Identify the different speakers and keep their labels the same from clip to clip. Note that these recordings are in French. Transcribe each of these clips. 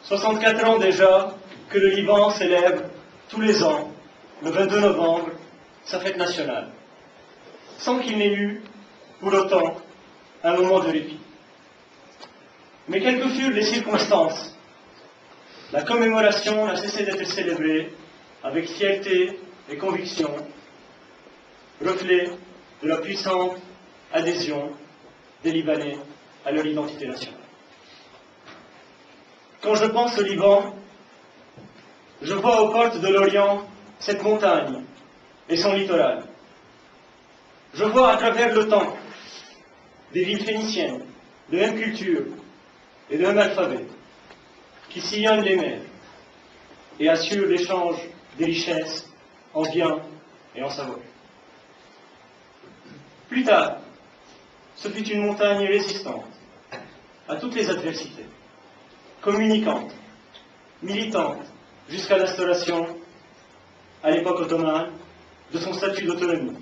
Speaker 1: 64 ans déjà que le Liban célèbre tous les ans, le 22 novembre, sa fête nationale, sans qu'il n'ait eu, pour autant, un moment de répit. Mais quelles que furent les circonstances, la commémoration n'a cessé d'être célébrée avec fierté et conviction, reflet de la puissante adhésion des Libanais à leur identité nationale. Quand je pense au Liban, je vois aux portes de l'Orient cette montagne et son littoral. Je vois à travers le temps des villes phéniciennes, de même culture et de même alphabet, qui sillonnent les mers et assurent l'échange des richesses en biens et en savoir. Plus tard, ce fut une montagne résistante à toutes les adversités, communicante, militante, jusqu'à l'instauration, à l'époque ottomane, de son statut d'autonomie,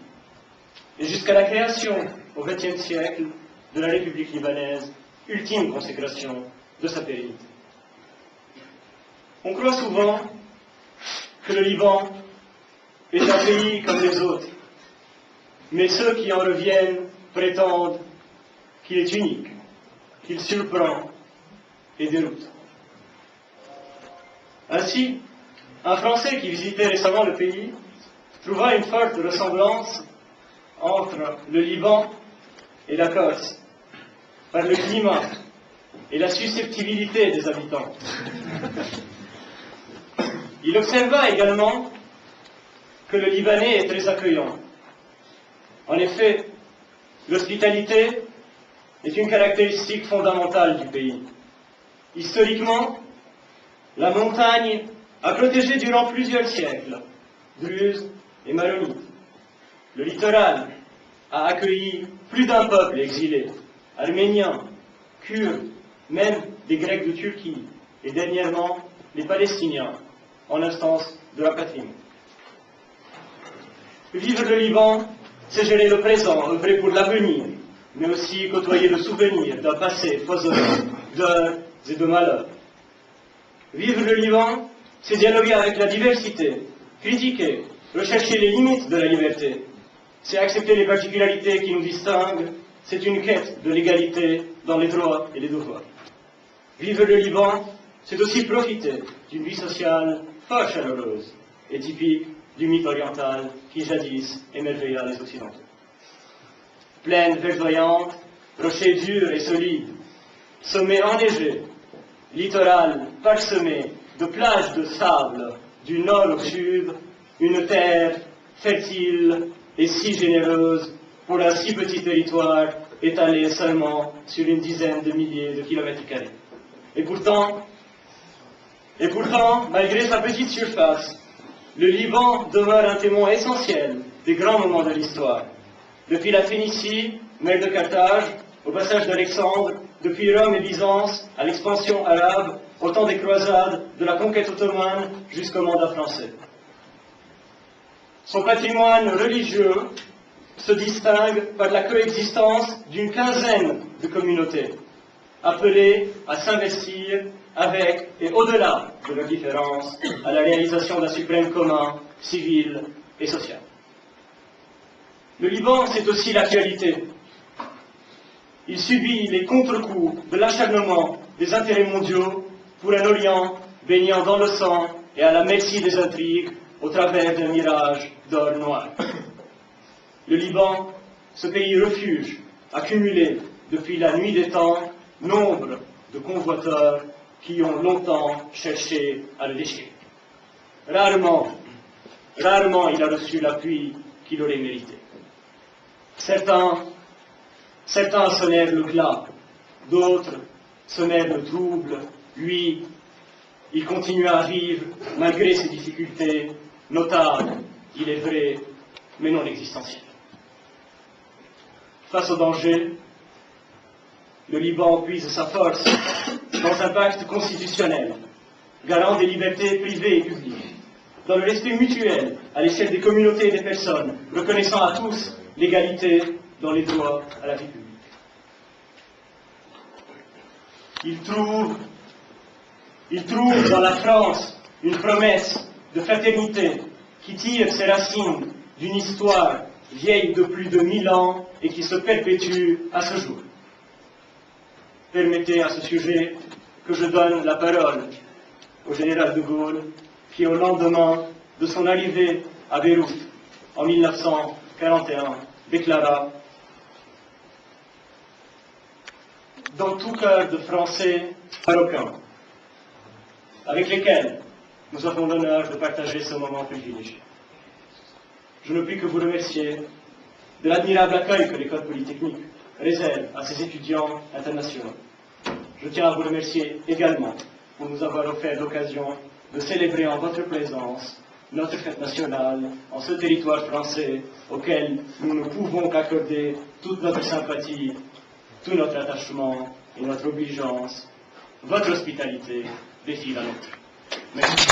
Speaker 1: et jusqu'à la création, au XXe siècle, de la République libanaise, ultime consécration de sa pérennité. On croit souvent que le Liban est un pays comme les autres, mais ceux qui en reviennent prétendent qu'il est unique, qu'il surprend et déroute. Ainsi, un Français qui visitait récemment le pays trouva une forte ressemblance entre le Liban et la Corse, par le climat et la susceptibilité des habitants. Il observa également que le Libanais est très accueillant. En effet, l'hospitalité est une caractéristique fondamentale du pays. Historiquement, la montagne a protégé durant plusieurs siècles Druzes et Maronites. Le littoral a accueilli plus d'un peuple exilé, arméniens, kurdes, même des Grecs de Turquie, et dernièrement les Palestiniens, en instance de rapatriement. Vivre le Liban, c'est gérer le présent, œuvrer pour l'avenir, mais aussi côtoyer le souvenir d'un passé foisonnant d'heures et de malheurs. Vivre le Liban, c'est dialoguer avec la diversité, critiquer, rechercher les limites de la liberté. C'est accepter les particularités qui nous distinguent, c'est une quête de l'égalité dans les droits et les devoirs. Vivre le Liban, c'est aussi profiter d'une vie sociale fort chaleureuse et typique du mythe oriental qui jadis émerveilla les Occidentaux. Plaine verdoyante, rochers durs et solides, sommets enneigés, littoral parsemé de plages de sable du nord au sud, une terre fertile et si généreuse pour un si petit territoire étalé seulement sur une dizaine de milliers de kilomètres carrés. Et pourtant, malgré sa petite surface, le Liban demeure un témoin essentiel des grands moments de l'histoire. Depuis la Phénicie, mer de Carthage, au passage d'Alexandre, depuis Rome et Byzance, à l'expansion arabe, au temps des croisades, de la conquête ottomane jusqu'au mandat français. Son patrimoine religieux se distingue par la coexistence d'une quinzaine de communautés, appelées à s'investir avec et au-delà de leurs différences à la réalisation d'un suprême commun, civil et social. Le Liban, c'est aussi l'actualité. Il subit les contre-coups de l'acharnement des intérêts mondiaux pour un Orient baignant dans le sang et à la merci des intrigues au travers d'un mirage d'or noir. Le Liban, ce pays refuge, accumulé depuis la nuit des temps, nombre de convoiteurs qui ont longtemps cherché à le déchirer. Rarement il a reçu l'appui qu'il aurait mérité. Certains sonnèrent le glas, d'autres sonnèrent le trouble. Lui, il continua à vivre malgré ses difficultés, notables, il est vrai, mais non existentielles. Face au danger, le Liban puise sa force dans un pacte constitutionnel, garant des libertés privées et publiques, dans le respect mutuel à l'échelle des communautés et des personnes, reconnaissant à tous l'égalité dans les droits à la vie publique. Il trouve dans la France une promesse de fraternité qui tire ses racines d'une histoire vieille de plus de 1000 ans et qui se perpétue à ce jour. Permettez à ce sujet que je donne la parole au général de Gaulle, qui au lendemain de son arrivée à Beyrouth en 1941 déclara: dans tout cœur de Français marocains, avec lesquels nous avons l'honneur de partager ce moment privilégié. Je ne puis que vous remercier de l'admirable accueil que l'École polytechnique réserve à ses étudiants internationaux. Je tiens à vous remercier également pour nous avoir offert l'occasion de célébrer en votre présence notre fête nationale en ce territoire français auquel nous ne pouvons qu'accorder toute notre sympathie, tout notre attachement et notre obligeance. Votre hospitalité défie la nôtre. Merci.